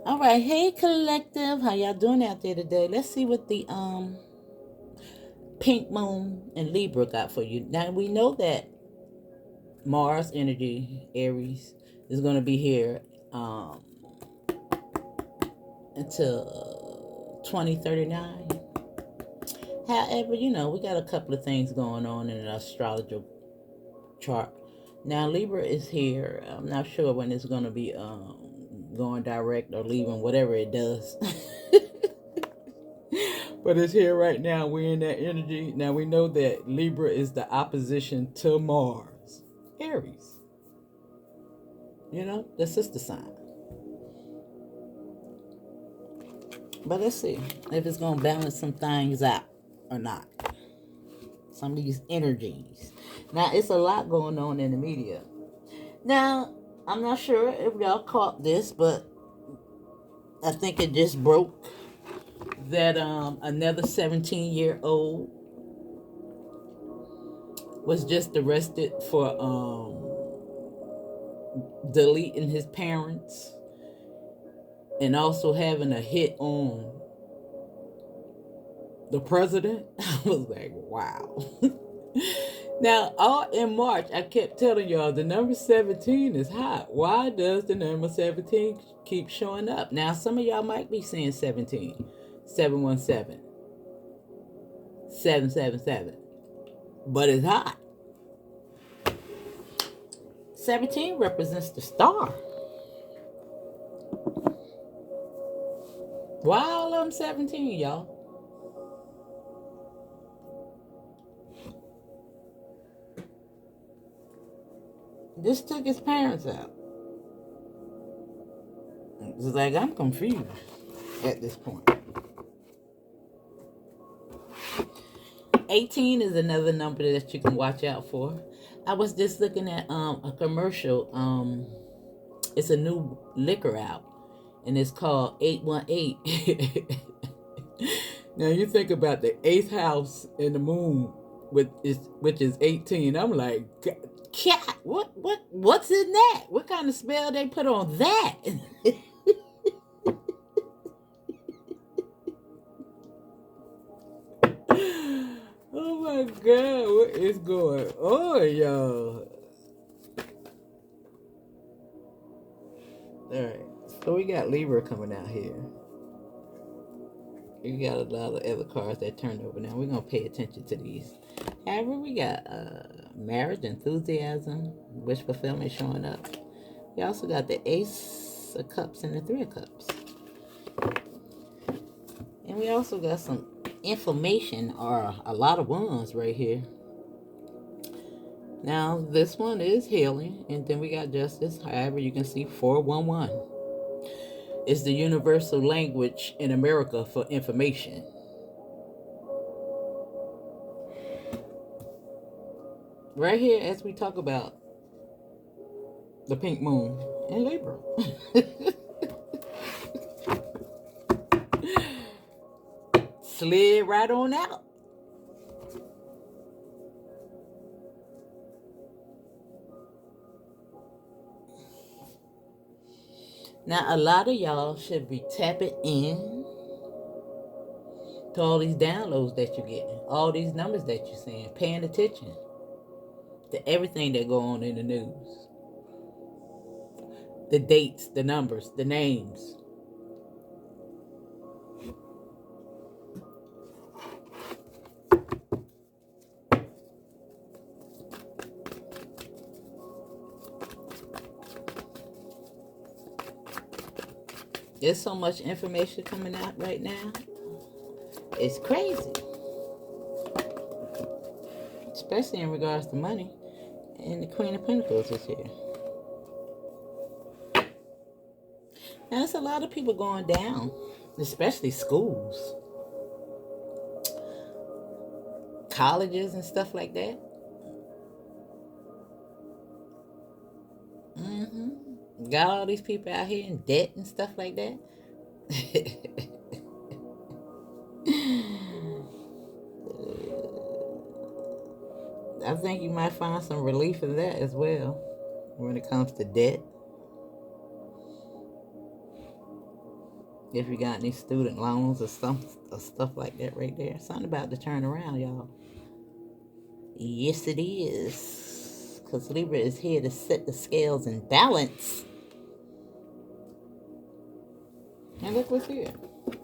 All right, hey collective, how y'all doing out there today? Let's see what the pink moon and Libra got for you. Now we know that Mars energy, Aries, is going to be here until 2039. However, we got a couple of things going on in an astrological chart. Now Libra is here. I'm not sure when it's going to be going direct or leaving, whatever it does. But it's here right now. We're in that energy. Now we know that Libra is the opposition to Mars. Aries. The sister sign. But let's see if it's going to balance some things out or not. Some of these energies. Now, it's a lot going on in the media. Now, I'm not sure if y'all caught this, but I think it just broke that another 17-year-old was just arrested for deleting his parents and also having a hit on the president. I was like, wow. Now, all in March, I kept telling y'all the number 17 is hot. Why does the number 17 keep showing up? Now, some of y'all might be saying 17, 717, 777, but it's hot. 17 represents the star. Why all of them 17, y'all? Just took his parents out. It's like, I'm confused at this point. 18 is another number that you can watch out for. I was just looking at a commercial. It's a new liquor out, and it's called 818. Now you think about the eighth house in the moon, which is 18. I'm like, cat, what's in that? What kind of spell they put on that? Oh my God, what is going on, y'all? All right, so we got Libra coming out here. We got a lot of other cards that turned over. Now we're gonna pay attention to these. However, we got marriage, enthusiasm, wish fulfillment showing up. We also got the Ace of Cups and the Three of Cups, and we also got some information or a lot of ones right here. Now this one is healing, and then we got justice. However, you can see 411 is the universal language in America for information. Right here, as we talk about the pink moon in Libra. Slid right on out. Now, a lot of y'all should be tapping in to all these downloads that you're getting, all these numbers that you're seeing, paying attention to everything that go on in the news. The dates, the numbers, the names. There's so much information coming out right now. It's crazy. Especially in regards to money. And the Queen of Pentacles is here. Now, there's a lot of people going down, especially schools, colleges, and stuff like that. Got all these people out here in debt and stuff like that. I think you might find some relief in that as well when it comes to debt. If you got any student loans or stuff like that right there. Something about to turn around, y'all. Yes, it is. Because Libra is here to set the scales in balance. And look what's here. As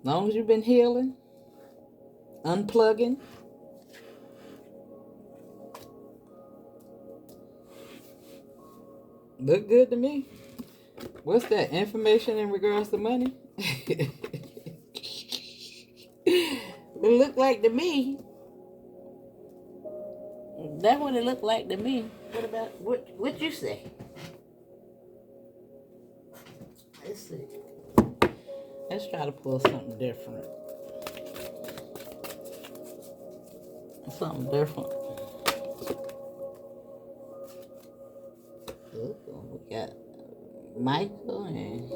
long as you've been healing, unplugging, look good to me. What's that information in regards to money? It looked like to me. That's what it looked like to me. What about what you say? Let's see. Let's try to pull something different. Something different. Ooh, we got Michael and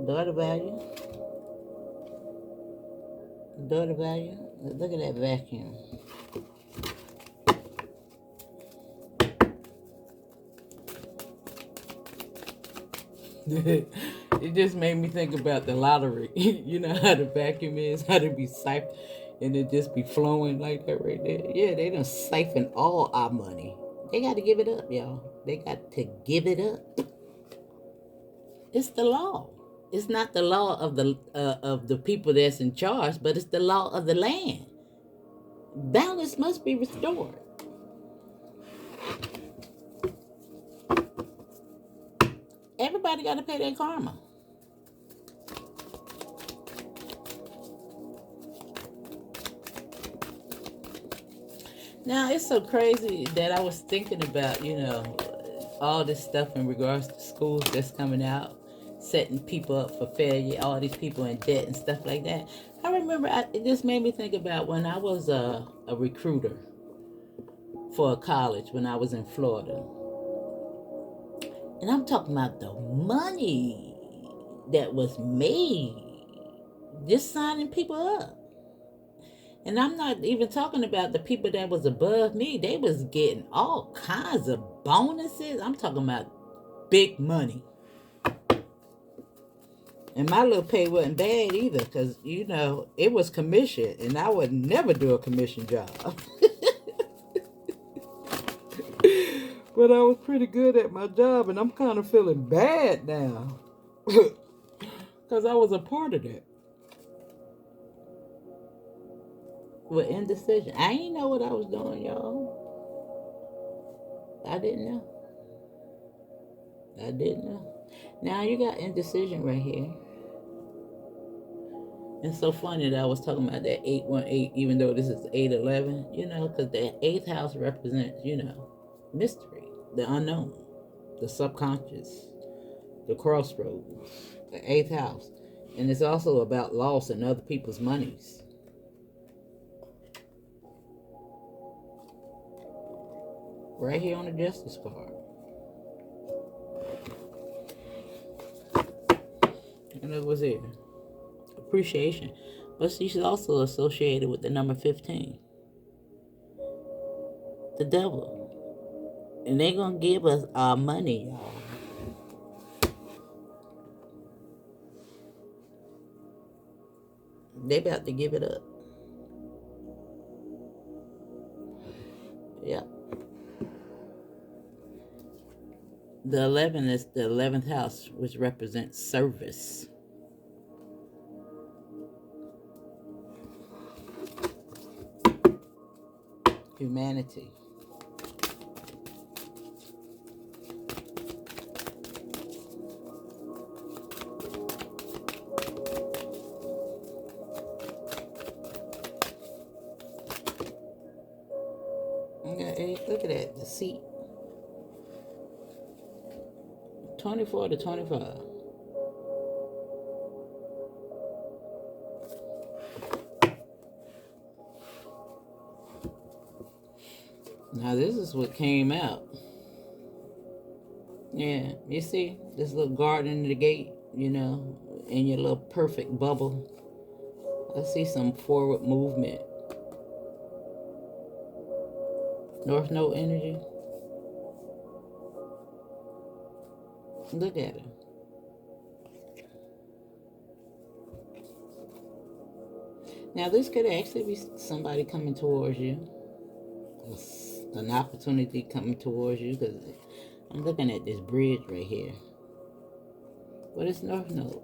daughter value. Daughter value. Look at that vacuum. It just made me think about the lottery. You know how the vacuum is, how to be siphoned, and it just be flowing like that right there. Yeah, they done siphon all our money. They got to give it up, y'all. They got to give it up. It's the law. It's not the law of the people that's in charge, but it's the law of the land. Balance must be restored. Everybody got to pay their karma. Now, it's so crazy that I was thinking about, all this stuff in regards to schools that's coming out, setting people up for failure, all these people in debt and stuff like that. I remember it just made me think about when I was a recruiter for a college when I was in Florida. And I'm talking about the money that was made just signing people up. And I'm not even talking about the people that was above me. They was getting all kinds of bonuses. I'm talking about big money. And my little pay wasn't bad either because, it was commission. And I would never do a commission job. But I was pretty good at my job. And I'm kind of feeling bad now. Because I was a part of that. With indecision. I didn't know what I was doing, y'all. I didn't know. Now you got indecision right here. It's so funny that I was talking about that 818, even though this is 811, because the 8th house represents, mystery, the unknown, the subconscious, the crossroads, the 8th house. And it's also about loss and other people's monies. Right here on the Justice card. And it was here. Appreciation. But she's also associated with the number 15. The devil. And they're going to give us our money, y'all. They about to give it up. Yep. The 11 is the 11th house, which represents service. Humanity. Okay, look at that. The seat. 24 to 25. Now this is what came out. Yeah, you see this little garden in the gate, in your little perfect bubble. I see some forward movement. North Node energy. Look at it. Now, this could actually be somebody coming towards you, an opportunity coming towards you, because I'm looking at this bridge right here. But it's North Node.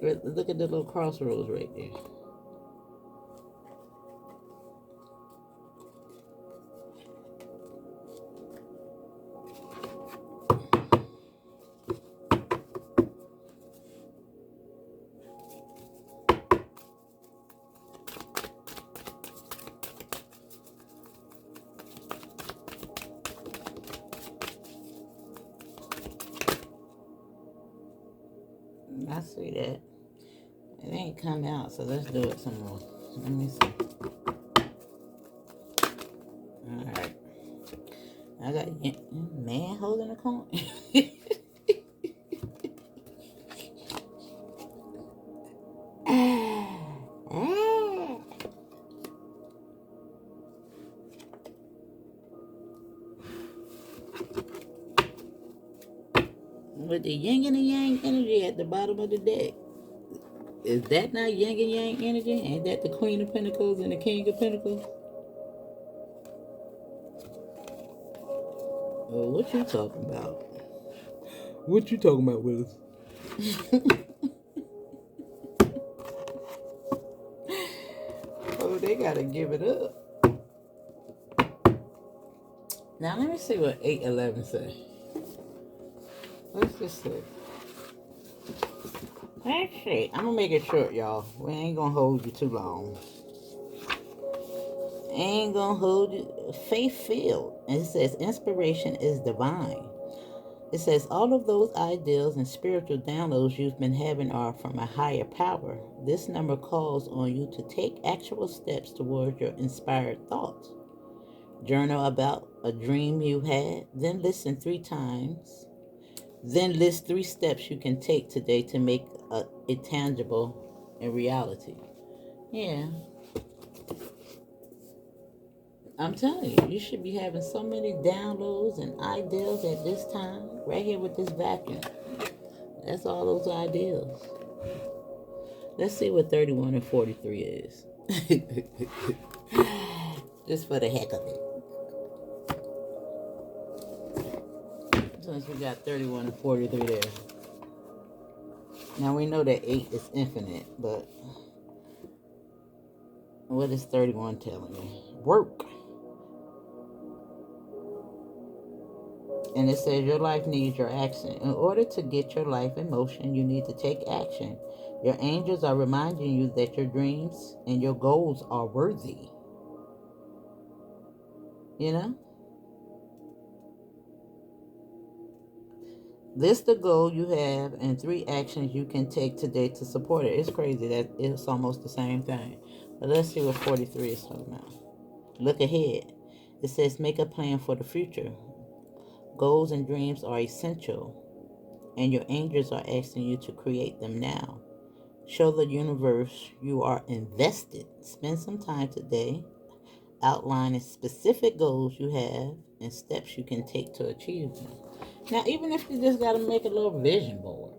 Look at the little crossroads right there. I see that. It ain't come out, so let's do it some more. Let me see. Alright. I got man holding a coin. With the yin and the yang energy at the bottom of the deck. Is that not yin and yang energy? Ain't that the Queen of Pentacles and the King of Pentacles? Oh, what you talking about? What you talking about, Willis? Oh, they gotta give it up. Now let me see what 811 say. Let's just see. Actually, I'm gonna make it short, y'all. We ain't gonna hold you too long. Ain't gonna hold you. Faith filled. And it says inspiration is divine. It says all of those ideals and spiritual downloads you've been having are from a higher power. This number calls on you to take actual steps towards your inspired thoughts. Journal about a dream you had, then listen 3 times. Then list 3 steps you can take today to make it tangible in reality. Yeah. I'm telling you, you should be having so many downloads and ideals at this time, right here with this vacuum. That's all those ideals. Let's see what 31 and 43 is. Just for the heck of it. Since we got 31 and 43 there. Now we know that 8 is infinite, but what is 31 telling me? Work. And it says your life needs your action. In order to get your life in motion, you need to take action. Your angels are reminding you that your dreams and your goals are worthy. You know? List the goal you have and 3 actions you can take today to support it. It's crazy that it's almost the same thing. But let's see what 43 is talking about. Look ahead. It says make a plan for the future. Goals and dreams are essential, and your angels are asking you to create them now. Show the universe you are invested. Spend some time today outlining specific goals you have and steps you can take to achieve them. Now, even if you just got to make a little vision board.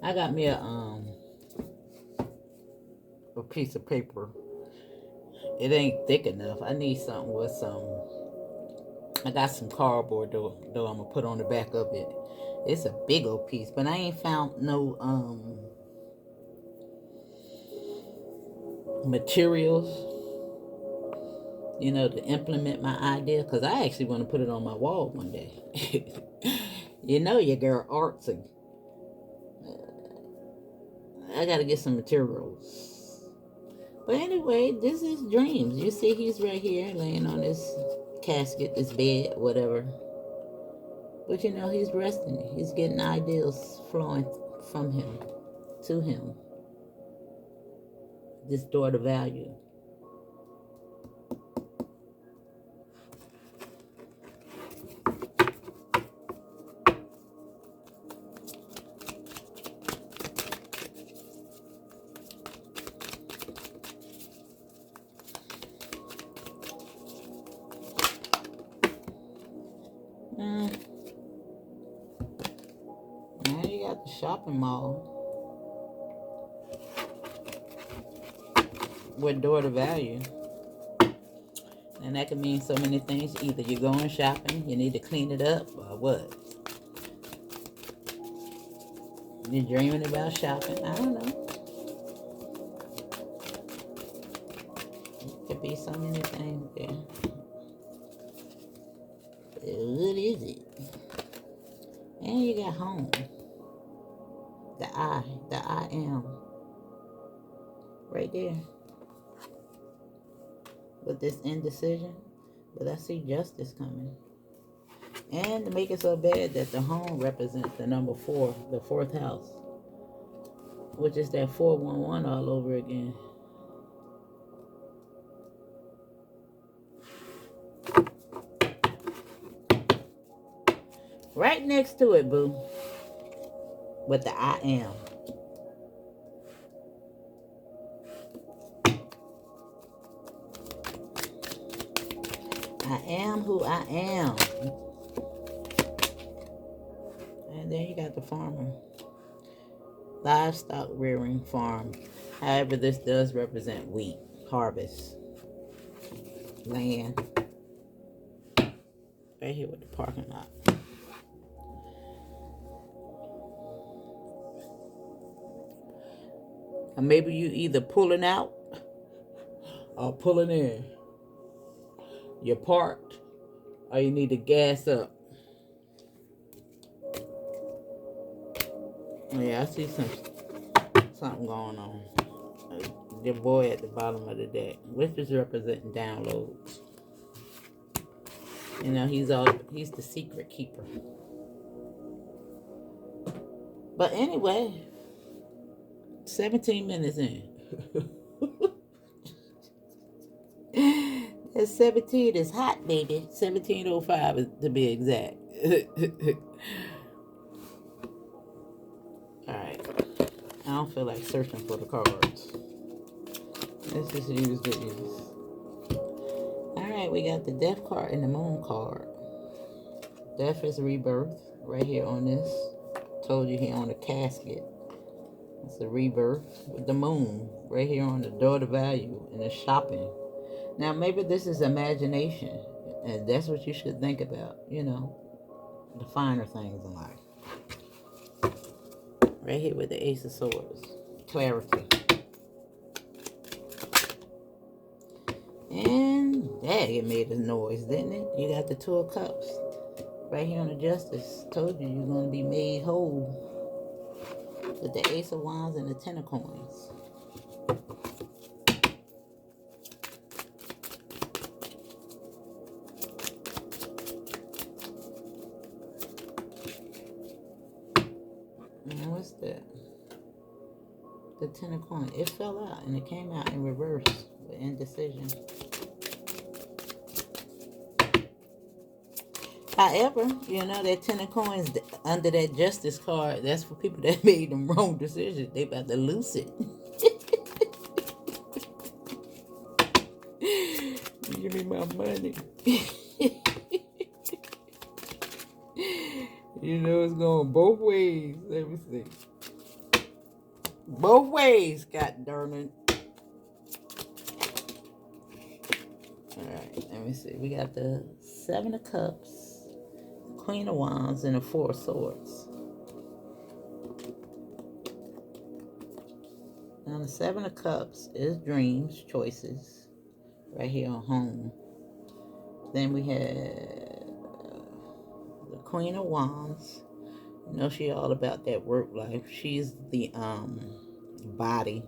I got me a piece of paper. It ain't thick enough. I need something with some. I got some cardboard though I'm gonna put on the back of it. It's a big old piece, but I ain't found no materials, to implement my idea, because I actually want to put it on my wall one day. Your girl artsy. I gotta get some materials. But anyway, this is dreams. You see he's right here laying on this casket, this bed, whatever. But he's resting. He's getting ideas flowing from him to him. This door to value. Now you got the shopping mall. with daughter value. And that can mean so many things. Either you're going shopping, you need to clean it up, or what? You're dreaming about shopping. I don't know. It could be so many things there. What is it? And you got home. The I am. Right there. With this indecision. But I see justice coming. And to make it so bad that the home represents the number 4, the 4th house. Which is that 411 all over again. Right next to it, boo. With the I am. I am who I am. And then you got the farmer. Livestock rearing farm. However, this does represent wheat, harvest, land. Right here with the parking lot. And maybe you either pulling out or pulling in. You're parked or you need to gas up. Yeah, I see something going on. Your boy at the bottom of the deck, which is representing downloads. You know, he's the secret keeper. But anyway, 17 minutes in. That 17 is hot, baby. 17:05 to be exact. Alright. I don't feel like searching for the cards. Let's just use these. Alright, we got the death card and the moon card. Death is rebirth. Right here on this. Told you here on the casket. It's a rebirth with the moon. Right here on the daughter value and the shopping. Now, maybe this is imagination. And that's what you should think about. You know, the finer things in life. Right here with the Ace of Swords. Clarity. And dang, it made a noise, didn't it? You got the Two of Cups. Right here on the Justice. Told you you're going to be made whole. With the Ace of Wands and the Ten of Coins. And what's that? The Ten of Coins. It fell out and it came out in reverse with indecision. However, you know, that Ten of Coins under that Justice card, that's for people that made them wrong decisions. They about to lose it. Give me my money. You know it's going both ways. Let me see. Both ways, god darn it. Alright, let me see. We got the Seven of Cups, Queen of Wands, and the Four of Swords. Now the Seven of Cups is dreams, choices. Right here on home. Then we have the Queen of Wands. You know she all about that work life. She's the body.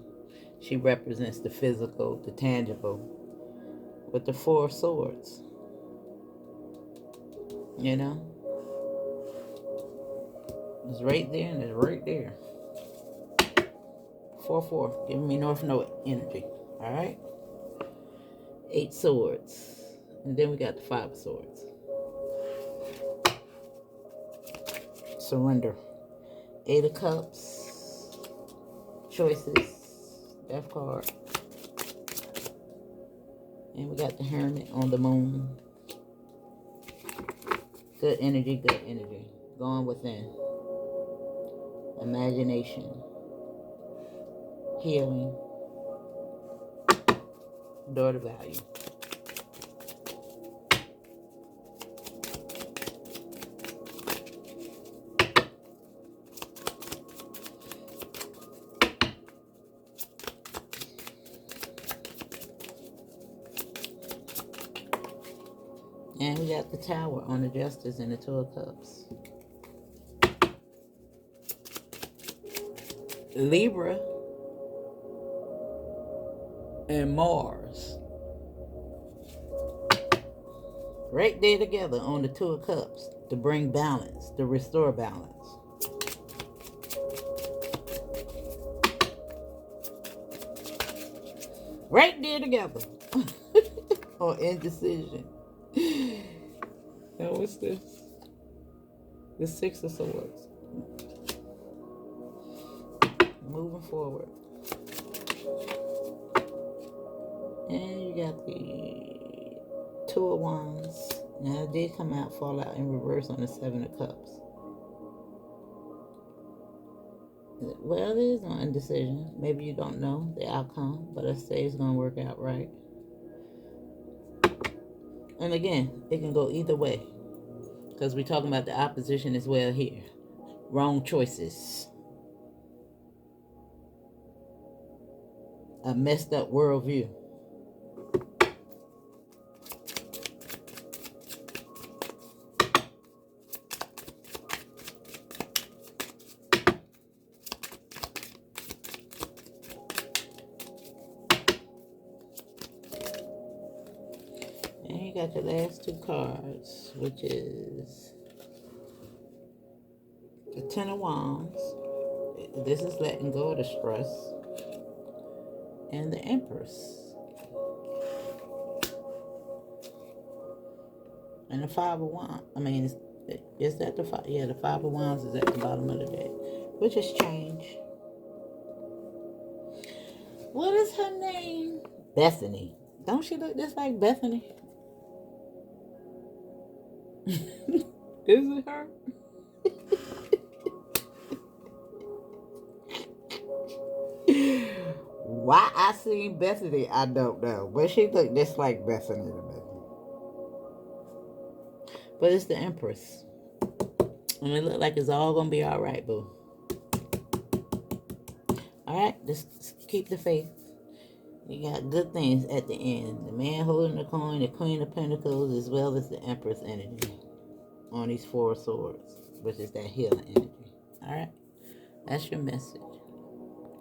She represents the physical, the tangible. With the Four of Swords. You know? It's right there and it's right there. 4-4. Giving me North Node energy. Alright? 8 swords. And then we got the 5 of swords. Surrender. 8 of cups. Choices. Death card. And we got the Hermit on the moon. Good energy, good energy. Going within. Imagination. Healing. daughter value. And we got the Tower on the Justice and the Two of Cups. Libra and Mars. Right there together on the Two of Cups to bring balance, to restore balance. Right there together. Or indecision. Now what's this? The Six of Swords. Moving forward. And you got the Two of Wands. Now it did come out, fall out in reverse on the Seven of Cups. Well, there is no indecision. Maybe you don't know the outcome, but I say it's going to work out right. And again, it can go either way, because we're talking about the opposition as well here. Wrong choices. A messed up worldview. And you got the last two cards, which is the Ten of Wands. This is letting go of the stress. And the Empress. And the Five of Wands. I mean, is that the five? Yeah, the Five of Wands is at the bottom of the deck, which is change. What is her name? Bethany. Don't she look just like Bethany? Is it her? Why I seen Bethany, I don't know. But she looked just like Bethany to me. But it's the Empress. And it look like it's all going to be all right, boo. All right, just keep the faith. You got good things at the end. The man holding the coin, the Queen of Pentacles, as well as the Empress energy on these Four of Swords, which is that healing energy. All right, that's your message.